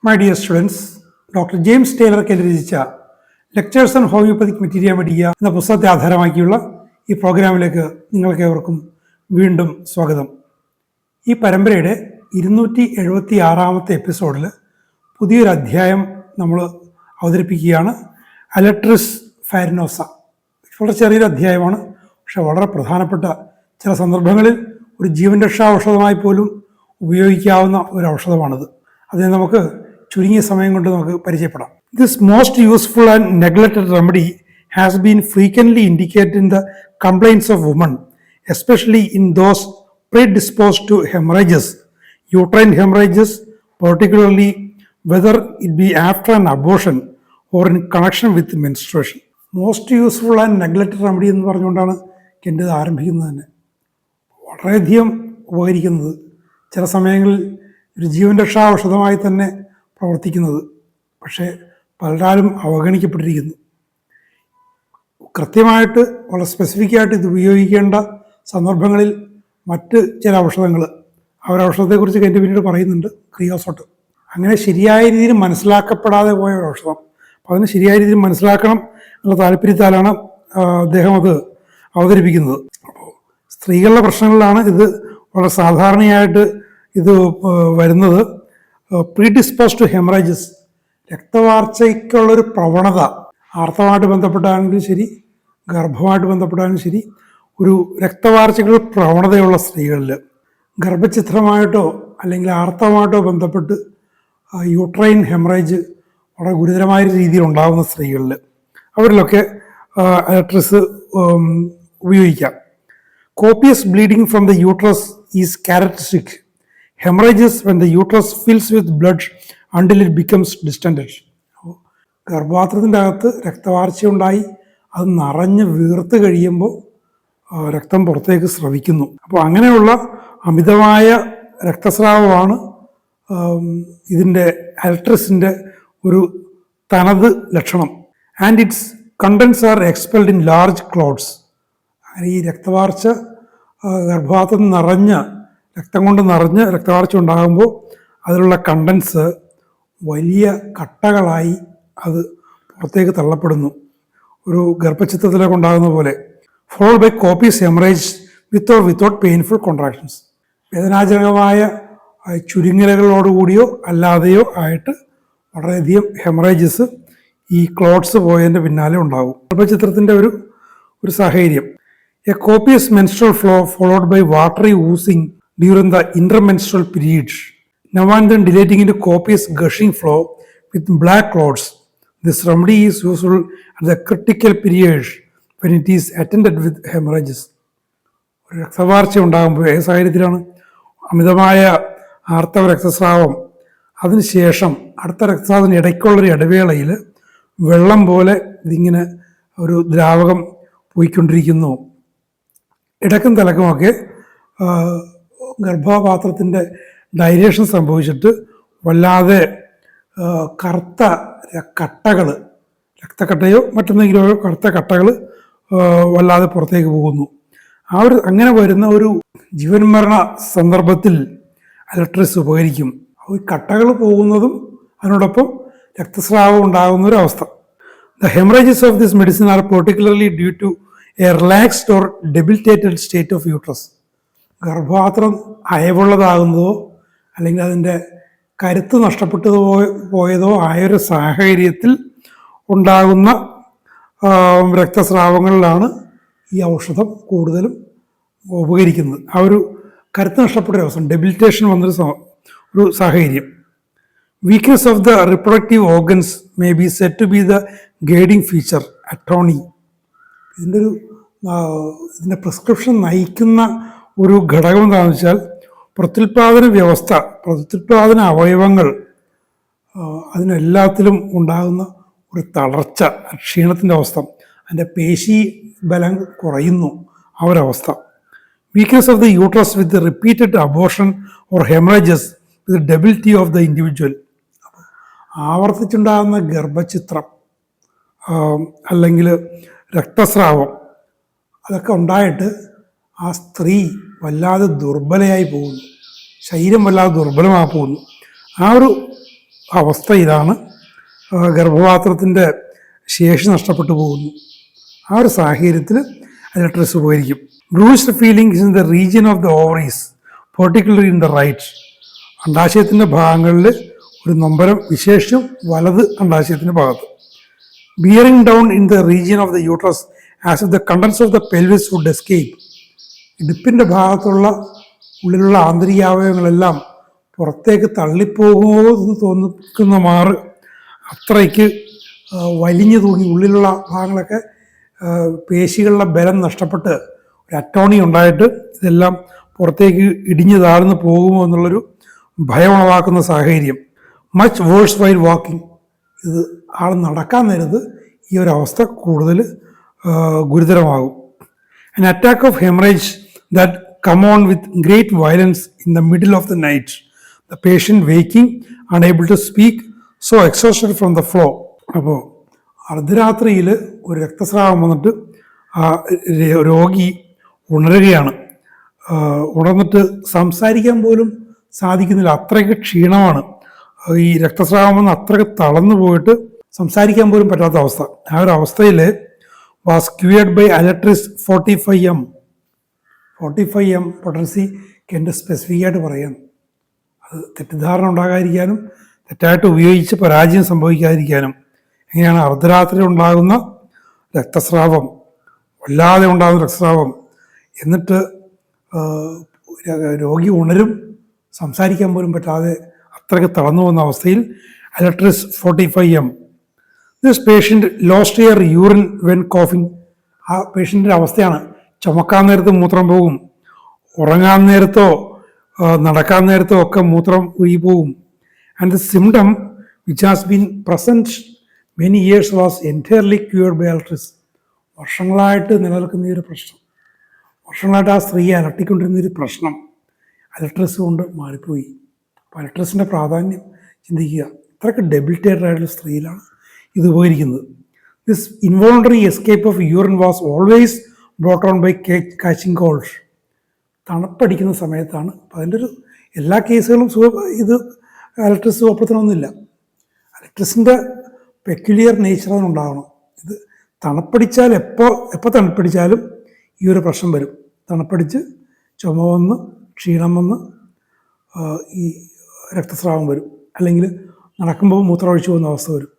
My dear students, doctor James Tyler Kelly രചിച്ച lectures on homoeopathic materia medica എന്ന പുസ്തകത്തെ ആധാരമാക്കിയുള്ള ഈ പ്രോഗ്രാമിലേക്ക് നിങ്ങൾക്കേവർക്കും വീണ്ടും സ്വാഗതം. ഈ പരമ്പരയുടെ 276-ാമത്തെ എപ്പിസോഡിൽ പുതിയൊരു അധ്യായം നമ്മൾ അവതരിപ്പിക്കുകയാണ്. അലട്രിസ് ഫാരിനോസ. വളരെ ചെറിയൊരു അധ്യായമാണ്, പക്ഷെ വളരെ പ്രധാനപ്പെട്ട ചില സന്ദർഭങ്ങളിൽ ഒരു ജീവൻ രക്ഷാ ഔഷധമായി പോലും ഉപയോഗിക്കാവുന്ന ഒരു ഔഷധമാണിത്. അതിനെ നമുക്ക് ചുരുങ്ങിയ സമയം കൊണ്ട് നമുക്ക് പരിചയപ്പെടാം. This most useful and neglected remedy has been frequently indicated in the complaints of woman, especially in those predisposed to hemorrhages, uterine hemorrhages, particularly whether it be after an abortion or in connection with menstruation. Most useful and neglected remedy എന്ന് പറഞ്ഞുകൊണ്ടാണ് എൻ്റെ ഇത് ആരംഭിക്കുന്നത് തന്നെ. വളരെയധികം ഉപകരിക്കുന്നത്, ചില സമയങ്ങളിൽ ഒരു ജീവൻ രക്ഷാ ഔഷധമായി തന്നെ പ്രവർത്തിക്കുന്നത്, പക്ഷേ പലരാലും അവഗണിക്കപ്പെട്ടിരിക്കുന്നു. കൃത്യമായിട്ട് വളരെ സ്പെസിഫിക്കായിട്ട് ഇത് ഉപയോഗിക്കേണ്ട സന്ദർഭങ്ങളിൽ മറ്റ് ചില ഔഷധങ്ങൾ, ഔഷധത്തെക്കുറിച്ച് എൻ്റെ പിന്നീട് പറയുന്നുണ്ട്, ക്രിയോസോട്ട്. അങ്ങനെ ശരിയായ രീതിയിൽ മനസ്സിലാക്കപ്പെടാതെ പോയ ഒരു ഔഷധം. അപ്പോൾ അതിന് ശരിയായ രീതിയിൽ മനസ്സിലാക്കണം എന്നുള്ള താല്പര്യത്താലാണ് അദ്ദേഹം അത് അവതരിപ്പിക്കുന്നത്. അപ്പോൾ സ്ത്രീകളുടെ പ്രശ്നങ്ങളിലാണ് ഇത് വളരെ സാധാരണയായിട്ട് ഇത് വരുന്നത്. പ്രീഡിസ്പോസ് ടു ഹെമറേജസ്, രക്തവാർച്ചയ്ക്കുള്ളൊരു പ്രവണത, ആർത്തവമായിട്ട് ബന്ധപ്പെട്ടാണെങ്കിലും ശരി, ഗർഭമായിട്ട് ബന്ധപ്പെട്ടാലും ശരി, ഒരു രക്തവാർച്ചകൾ പ്രവണതയുള്ള സ്ത്രീകളിൽ, ഗർഭചിത്രമായിട്ടോ അല്ലെങ്കിൽ ആർത്തവമായിട്ടോ ബന്ധപ്പെട്ട് യൂട്രൈൻ ഹെമറേജ് വളരെ ഗുരുതരമായ രീതിയിൽ ഉണ്ടാകുന്ന സ്ത്രീകളിൽ, അവരിലൊക്കെ അലട്രിസ് ഉപയോഗിക്കാം. Copious bleeding from the uterus is characteristic. Haemorrhages when the uterus fills with blood until it becomes distended. ഗർഭപാത്രത്തിൻ്റെ അകത്ത് രക്തവാർച്ചയുണ്ടായി അത് നിറഞ്ഞ് വീർത്ത് കഴിയുമ്പോൾ രക്തം പുറത്തേക്ക് സ്രവിക്കുന്നു. അപ്പോൾ അങ്ങനെയുള്ള അമിതമായ രക്തസ്രാവമാണ് ഇതിൻ്റെ അലട്രിസിൻ്റെ ഒരു തനത് ലക്ഷണം. And its contents are expelled in large clots. അങ്ങനെ ഈ രക്തവാർച്ച ഗർഭപാത്രം നിറഞ്ഞ് രക്തം കൊണ്ട് നിറഞ്ഞ് രക്തവാർച്ച ഉണ്ടാകുമ്പോൾ അതിലുള്ള കണ്ടൻസ് വലിയ കട്ടകളായി അത് പുറത്തേക്ക് തള്ളപ്പെടുന്നു, ഒരു ഗർഭചിത്രത്തിലൊക്കെ ഉണ്ടാകുന്ന പോലെ. Followed by copious haemorrhage with or without painful contractions. വേദനാജനകമായ ചുരുങ്ങലുകളോടുകൂടിയോ അല്ലാതെയോ ആയിട്ട് വളരെയധികം ഹെമറേജസ് ഈ ക്ലോട്ട്സ് പോയതിൻ്റെ പിന്നാലെ ഉണ്ടാകും. ഗർഭചിത്രത്തിൻ്റെ ഒരു സാഹചര്യം. A copious menstrual flow followed by watery oozing during the intermenstrual period. Now and then dilating into copious gushing flow with black clots. This remedy is useful at the critical period when it is attended with hemorrhages. ഒരു രക്തവാർച്ച ഉണ്ടാകുമ്പോൾ ഏത് സാഹചര്യത്തിലാണ്? അമിതമായ ആർത്തവ രക്തസ്രാവം, അതിനുശേഷം അടുത്ത രക്തസ്രാവത്തിന് ഇടയ്ക്കുള്ളൊരു ഇടവേളയിൽ വെള്ളം പോലെ ഇതിങ്ങനെ ഒരു ദ്രാവകം പോയിക്കൊണ്ടിരിക്കുന്നു. ഇടക്കും തലക്കുമൊക്കെ ഗർഭപാത്രത്തിൻ്റെ ഡൈലേഷൻ സംഭവിച്ചിട്ട് വല്ലാതെ കറുത്ത കട്ടകൾ, രക്തക്കട്ടയോ മറ്റെന്തെങ്കിലുമോ കറുത്ത കട്ടകൾ വല്ലാതെ പുറത്തേക്ക് പോകുന്നു. അങ്ങനെ വരുന്ന ഒരു ജീവൻ മരണ സന്ദർഭത്തിൽ അലട്രിസ് ഉപകരിക്കും. ഈ കട്ടകൾ പോകുന്നതും അതിനോടൊപ്പം രക്തസ്രാവം ഉണ്ടാകുന്ന ഒരു അവസ്ഥ. The haemorrhages of this medicine are particularly due to a relaxed or debilitated state of uterus. ഗർഭപാത്രം അയവുള്ളതാകുന്നതോ അല്ലെങ്കിൽ അതിൻ്റെ കരുത്ത് നഷ്ടപ്പെട്ടു പോയതോ ആയൊരു സാഹചര്യത്തിൽ ഉണ്ടാകുന്ന രക്തസ്രാവങ്ങളിലാണ് ഈ ഔഷധം കൂടുതലും ഉപകരിക്കുന്നത്. ആ ഒരു കരുത്ത് നഷ്ടപ്പെട്ട അവസ്ഥ, ഡെബിലിറ്റേഷൻ വന്നൊരു സാഹചര്യം. Weakness of the reproductive organs may be set to be the guiding feature atony. ഇതിൻ്റെ പ്രിസ്ക്രിപ്ഷൻ നയിക്കുന്ന ഒരു ഘടകം എന്താണെന്ന് വെച്ചാൽ പ്രത്യുൽപാദന വ്യവസ്ഥ, പ്രത്യുൽപാദന അവയവങ്ങൾ, അതിനെല്ലാത്തിലും ഉണ്ടാകുന്ന ഒരു തളർച്ച, ക്ഷീണത്തിൻ്റെ അവസ്ഥ, അതിൻ്റെ പേശി ബലം കുറയുന്നു, ആ ഒരവസ്ഥ. Weakness of the uterus with repeated abortion or haemorrhages with debility of the individual. ആവർത്തിച്ചുണ്ടാകുന്ന ഗർഭചിത്രം അല്ലെങ്കിൽ രക്തസ്രാവം അതൊക്കെ ഉണ്ടായിട്ട് ആ സ്ത്രീ വല്ലാതെ ദുർബലയായി പോകുന്നു, ശരീരം വല്ലാതെ ദുർബലമായി പോകുന്നു. ആ ഒരു അവസ്ഥ ഇതാണ്. ഗർഭപാത്രത്തിൻ്റെ ശേഷി നഷ്ടപ്പെട്ടു പോകുന്നു. ആ ഒരു സാഹചര്യത്തിൽ അലട്രസ് ഉപകരിക്കും. Bruised feelings in the region of the ovaries, particularly in the right. അണ്ഡാശയത്തിൻ്റെ ഭാഗങ്ങളിൽ ഒരു നൊമ്പരം, വിശേഷിച്ചും വലത് അണ്ഡാശയത്തിൻ്റെ ഭാഗത്ത്. Bearing down in the region of the uterus as if the contents of the pelvis would escape. ഇടുപ്പിൻ്റെ ഭാഗത്തുള്ള ഉള്ളിലുള്ള ആന്തരികാവയവങ്ങളെല്ലാം പുറത്തേക്ക് തള്ളിപ്പോകുമോ എന്ന് തോന്നിക്കുന്ന മാറ് അത്രയ്ക്ക് വലിഞ്ഞു തൂങ്ങി ഉള്ളിലുള്ള ഭാഗങ്ങളൊക്കെ പേശികളുടെ ബലം നഷ്ടപ്പെട്ട് ഒരു അറ്റോണി ഉണ്ടായിട്ട് ഇതെല്ലാം പുറത്തേക്ക് ഇടിഞ്ഞു താഴ്ന്നു പോകുമോ എന്നുള്ളൊരു ഭയമുളവാക്കുന്ന സാഹചര്യം. Much worse while walking. ഇത് ആൾ നടക്കാൻ നേരത്ത് ഈ ഒരു അവസ്ഥ കൂടുതൽ ഗുരുതരമാകും. An attack of hemorrhage that come on with great violence in the middle of the night. The patient waking, unable to speak, so exhausted from the flow. അപ്പോൾ അർദ്ധരാത്രിയിൽ ഒരു രക്തസ്രാവം വന്നിട്ട് രോഗി ഉണരുകയാണ്. ഉണർന്നിട്ട് സംസാരിക്കാൻ പോലും സാധിക്കുന്നില്ല, അത്രയ്ക്ക് ക്ഷീണമാണ്. ഈ രക്തസ്രാവം വന്ന് അത്രയ്ക്ക് തളർന്നു പോയിട്ട് സംസാരിക്കാൻ പോലും പറ്റാത്ത അവസ്ഥ. ആ ഒരു അവസ്ഥയിൽ was cured by Alatris 45M. 45M potency Kent specific ആയിട്ട് പറയാം. അത് തെറ്റിദ്ധാരണ ഉണ്ടാകാതിരിക്കാനും തെറ്റായിട്ട് ഉപയോഗിച്ച് പരാജയം സംഭവിക്കാതിരിക്കാനും. എങ്ങനെയാണ് അർദ്ധരാത്രി ഉണ്ടാകുന്ന രക്തസ്രാവം, വല്ലാതെ ഉണ്ടാകുന്ന രക്തസ്രാവം, എന്നിട്ട് രോഗി ഉണരും, സംസാരിക്കാൻ പോലും പറ്റാതെ അത്രയ്ക്ക് തളർന്നു പോകുന്ന അവസ്ഥയിൽ aletris 45M. This patient lost her urine when കോഫിങ്. ആ പേഷ്യൻ്റെ അവസ്ഥയാണ്. ചുമക്കാൻ നേരത്ത് മൂത്രം പോകും, ഉറങ്ങാൻ നേരത്തോ നടക്കാൻ നേരത്തോ ഒക്കെ മൂത്രം ഒഴുകി പോകും. And the symptom which has been present many years was entirely cured by aletris. വർഷങ്ങളായിട്ട് നിലനിൽക്കുന്ന ഈ ഒരു പ്രശ്നം, വർഷങ്ങളായിട്ട് ആ സ്ത്രീയെ അലട്ടിക്കൊണ്ടിരുന്ന ഒരു പ്രശ്നം അലട്രിസ് കൊണ്ട് മാറിപ്പോയി. അപ്പോൾ അലട്രിസിൻ്റെ പ്രാധാന്യം ചിന്തിക്കുക. ഇത്രയ്ക്ക് ഡെബിലിറ്റേറ്റഡ് ആയിട്ടുള്ള സ്ത്രീയിലാണ് ഇത് ഉപകരിക്കുന്നത്. This involuntary escape of urine was always brought on by catching cold. തണുപ്പടിക്കുന്ന സമയത്താണ്. അപ്പം അതിൻ്റെ ഒരു എല്ലാ കേസുകളും ഇത് അലട്രിസ് സുഖപ്പെടുത്തണമെന്നില്ല. അലട്രിസിൻ്റെ പെക്യുലിയർ നേച്ചർ അതിനുണ്ടാകണം. ഇത് തണുപ്പടിച്ചാൽ എപ്പോൾ തണുപ്പടിച്ചാലും ഈ ഒരു പ്രശ്നം വരും. തണുപ്പടിച്ച് ചുമ വന്ന് ക്ഷീണം വന്ന് ഈ രക്തസ്രാവം വരും, അല്ലെങ്കിൽ നടക്കുമ്പോൾ മൂത്രമൊഴിച്ചു പോകുന്ന അവസ്ഥ വരും.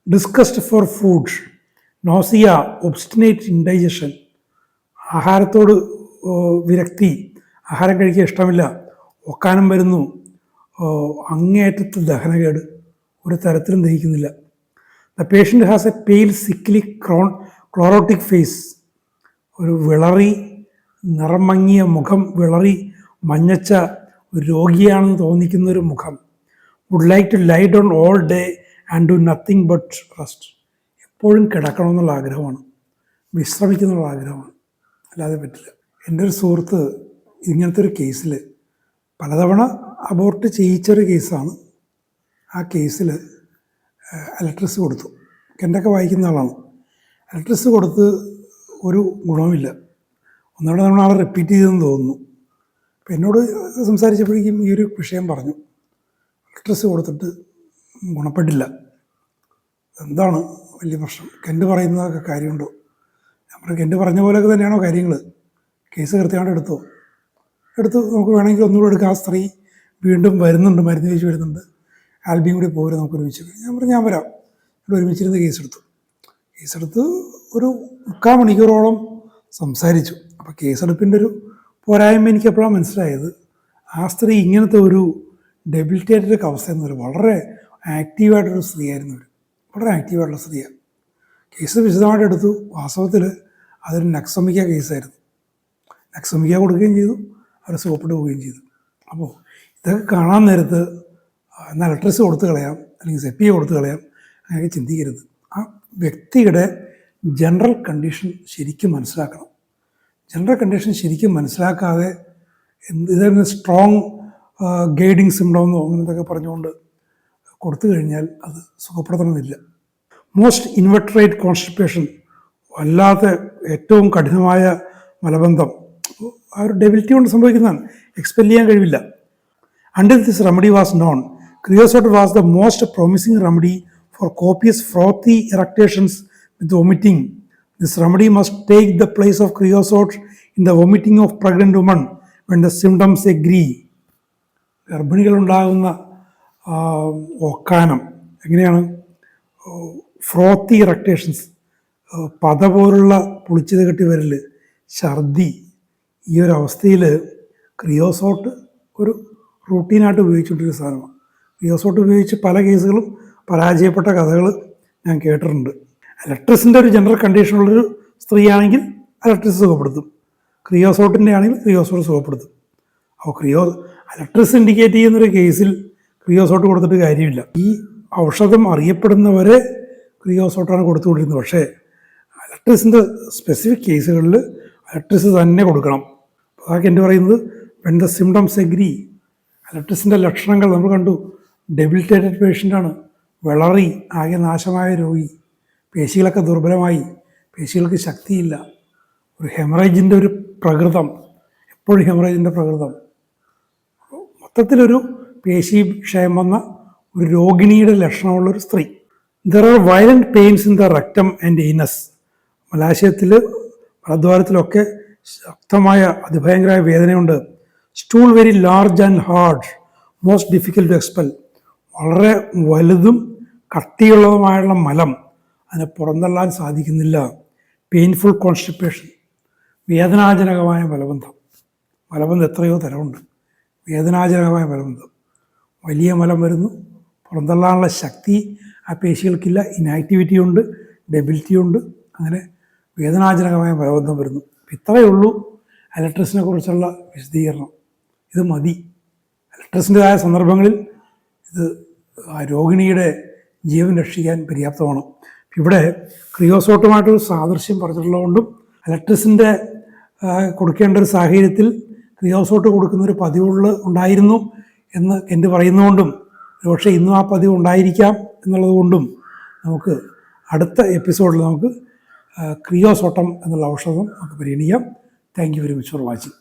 Disgust for food, nausea, obstinate indigestion. ആഹാരത്തോട് വിരക്തി, ആഹാരം കഴിക്കാൻ ഇഷ്ടമില്ല, ഒക്കാനം വരുന്നു, അങ്ങേയറ്റത്ത് ദഹനകേട്, ഒരു തരത്തിലും ദഹിക്കുന്നില്ല. The patient has a pale sickly chlorotic face. ഒരു വിളറി നിറം മങ്ങിയ മുഖം, വിളറി മഞ്ഞച്ച ഒരു രോഗിയാണെന്ന് തോന്നിക്കുന്ന ഒരു മുഖം. Would like to lie down all day and do nothing but rest. എപ്പോഴും കിടക്കണമെന്നുള്ള ആഗ്രഹമാണ്, വിശ്രമിക്കുന്നുള്ള ആഗ്രഹമാണ്, അല്ലാതെ പറ്റില്ല. എൻ്റെ ഒരു സുഹൃത്ത് ഇങ്ങനത്തെ ഒരു കേസിൽ പലതവണ അബോർട്ട് ചെയ്യിച്ചൊരു കേസാണ്. ആ കേസിൽ അലട്രിസ് കൊടുത്തു. കെൻ്റൊക്കെ വായിക്കുന്ന ആളാണ്. അലട്രിസ് കൊടുത്ത് ഒരു ഗുണവുമില്ല. ഒന്നുകൂടെ നമ്മൾ ആളെ റിപ്പീറ്റ് ചെയ്തെന്ന് തോന്നുന്നു. അപ്പം എന്നോട് സംസാരിച്ചപ്പോഴേക്കും ഈ ഒരു വിഷയം പറഞ്ഞു. അലട്രിസ് കൊടുത്തിട്ട് ഗുണപ്പെട്ടില്ല. എന്താണ് വലിയ പ്രശ്നം? കെൻ്റ് പറയുന്നതൊക്കെ കാര്യമുണ്ടോ? ഞാൻ പറഞ്ഞു, കെൻ്റ് പറഞ്ഞ പോലെയൊക്കെ തന്നെയാണോ കാര്യങ്ങൾ? കേസ് കൃത്യമായിട്ട് എടുത്തു നമുക്ക് വേണമെങ്കിൽ ഒന്നുകൂടെ എടുക്കാം. ആ സ്ത്രീ വീണ്ടും വരുന്നുണ്ട്, മരുന്ന് കഴിച്ച് വരുന്നുണ്ട്, ആൽബിയും കൂടി പോരും, നമുക്ക് ഒരുമിച്ച്. ഞാൻ പറഞ്ഞു, ഞാൻ വരാം. ഇവിടെ ഒരുമിച്ചിരുന്ന് കേസെടുത്ത് ഒരു 3/4 മണിക്കൂറോളം സംസാരിച്ചു. അപ്പോൾ കേസെടുപ്പിൻ്റെ ഒരു പോരായ്മ എനിക്ക് എപ്പോഴാണ് മനസ്സിലായത്. ആ സ്ത്രീ ഇങ്ങനത്തെ ഒരു ഡെബിലിറ്റേറ്റഡ് അവസ്ഥയെന്ന് വരും. വളരെ ആക്റ്റീവായിട്ടൊരു സ്ത്രീയായിരുന്നു അവർ, വളരെ ആക്റ്റീവായിട്ടുള്ള സ്ത്രീയാണ്. കേസ് വിശദമായിട്ട് എടുത്തു. വാസ്തവത്തിൽ അതൊരു നക്സമിക്ക കേസായിരുന്നു. നക്സമിക്ക കൊടുക്കുകയും ചെയ്തു, അവർ സുഖപ്പെട്ടു പോവുകയും ചെയ്തു. അപ്പോൾ ഇതൊക്കെ കാണാൻ നേരത്ത് എന്നാൽ അലട്രിസ് കൊടുത്തു കളയാം, അല്ലെങ്കിൽ സെപ്പിയ കൊടുത്തു കളയാം, അങ്ങനെയൊക്കെ ചിന്തിക്കരുത്. ആ വ്യക്തിയുടെ ജനറൽ കണ്ടീഷൻ ശരിക്കും മനസ്സിലാക്കണം. ജനറൽ കണ്ടീഷൻ ശരിക്കും മനസ്സിലാക്കാതെ ഇതായിരുന്നു സ്ട്രോങ് ഗൈഡിങ് സിംറ്റമെന്നോ അങ്ങനത്തൊക്കെ പറഞ്ഞുകൊണ്ട് കൊടുത്തു കഴിഞ്ഞാൽ അത് സുഖപ്പെടുത്തണമെന്നില്ല. മോസ്റ്റ് ഇൻവെർട്ടറേറ്റ് കോൺസ്റ്റിപ്പേഷൻ, വല്ലാത്ത ഏറ്റവും കഠിനമായ മലബന്ധം, ആ ഒരു ഡെബിലിറ്റി കൊണ്ട് സംഭവിക്കുന്നതാണ്. എക്സ്പെൽ ചെയ്യാൻ കഴിവില്ല. Until this remedy was known, Creosote was the most promising remedy for copious frothy eructations with vomiting. This remedy must take the place of creosote in the vomiting of pregnant women when the symptoms agree. ഗർഭിണികളുണ്ടാകുന്ന ഒക്കാനം എങ്ങനെയാണ്? ഫ്രോത്തി ഇറക്ടേഷൻസ്, പത പോലുള്ള പുളിച്ചത് കെട്ടി വരൽ, ഛർദി, ഈ ഒരു അവസ്ഥയിൽ ക്രിയോസോട്ട് ഒരു റൂട്ടീനായിട്ട് ഉപയോഗിച്ചുകൊണ്ടിരുന്ന സാധനമാണ്. ക്രിയോസോട്ട് ഉപയോഗിച്ച് പല കേസുകളും പരാജയപ്പെട്ട കഥകൾ ഞാൻ കേട്ടിട്ടുണ്ട്. അലക്ട്രസിൻ്റെ ഒരു ജനറൽ കണ്ടീഷനുള്ളൊരു സ്ത്രീയാണെങ്കിൽ അലക്ട്രസ് സുഖപ്പെടുത്തും, ക്രിയോസോട്ടിൻ്റെ ആണെങ്കിൽ ക്രിയോസോട്ട് സുഖപ്പെടുത്തും. അപ്പോൾ അലക്ട്രസ് ഇൻഡിക്കേറ്റ് ചെയ്യുന്നൊരു കേസിൽ ക്രിയോസോട്ട് കൊടുത്തിട്ട് കാര്യമില്ല. ഈ ഔഷധം അറിയപ്പെടുന്നവരെ ക്രിയോസോട്ടാണ് കൊടുത്തുകൊണ്ടിരുന്നത്. പക്ഷേ അലക്ട്രസിൻ്റെ സ്പെസിഫിക് കേസുകളിൽ അലക്ട്രസ് തന്നെ കൊടുക്കണം. അതൊക്കെ എൻ്റെ പറയുന്നത് വെൻ ദ സിംറ്റംസ് എഗ്രി. അലക്ട്രസിൻ്റെ ലക്ഷണങ്ങൾ നമ്മൾ കണ്ടു. ഡെബിലിറ്റേറ്റഡ് പേഷ്യൻ്റാണ്, വിളറി, ആകെ നാശമായ രോഗി, പേശികളൊക്കെ ദുർബലമായി, പേശികൾക്ക് ശക്തിയില്ല, ഒരു ഹെമറേജിൻ്റെ ഒരു പ്രകൃതം, എപ്പോഴും ഹെമറേജിൻ്റെ പ്രകൃതം, മൊത്തത്തിലൊരു പേശി ക്ഷയം വന്ന ഒരു രോഗിണിയുടെ ലക്ഷണമുള്ളൊരു സ്ത്രീ. There are violent pains in the rectum and anus. മലാശയത്തിൽ, മലദ്വാരത്തിലൊക്കെ ശക്തമായ അതിഭയങ്കരമായ വേദനയുണ്ട്. Stool very large and hard, most difficult to expel. വളരെ വലുതും കട്ടിയുള്ളതുമായുള്ള മലം, അതിനെ പുറന്തള്ളാൻ സാധിക്കുന്നില്ല. പെയിൻഫുൾ കോൺസ്റ്റിപ്പേഷൻ, വേദനാജനകമായ മലബന്ധം. മലബന്ധം എത്രയോ തരമുണ്ട്. വേദനാജനകമായ മലബന്ധം, വലിയ മലം വരുന്നു, പുറന്തള്ളാനുള്ള ശക്തി ആ പേശികൾക്കില്ല, ഇനാക്ടിവിറ്റി ഉണ്ട്, ഡെബിലിറ്റി ഉണ്ട്, അങ്ങനെ വേദനാജനകമായ മലബന്ധം വരുന്നു. ഇത്രയേ ഉള്ളൂ അലക്ട്രസിനെ കുറിച്ചുള്ള വിശദീകരണം. ഇത് മതി. അലക്ട്രസിൻ്റെതായ സന്ദർഭങ്ങളിൽ ഇത് ആ രോഗിണിയുടെ ജീവൻ രക്ഷിക്കാൻ പര്യാപ്തമാണ്. ഇവിടെ ക്രിയോസോട്ടുമായിട്ടൊരു സാദൃശ്യം പറഞ്ഞിട്ടുള്ളതുകൊണ്ടും അലക്ട്രസിൻ്റെ കൊടുക്കേണ്ട ഒരു സാഹചര്യത്തിൽ ക്രിയോസോട്ട് കൊടുക്കുന്നൊരു പതിവുള്ള ഉണ്ടായിരുന്നു എന്ന് കെൻറ്റ് പറയുന്നതുകൊണ്ടും പക്ഷേ ഇന്നും ആ പതിവ് ഉണ്ടായിരിക്കാം എന്നുള്ളത് കൊണ്ടും നമുക്ക് അടുത്ത എപ്പിസോഡിൽ നമുക്ക് ക്രിയോസോട്ടം എന്നുള്ള ഔഷധം നമുക്ക് പരിഗണിക്കാം. Thank you very much for watching.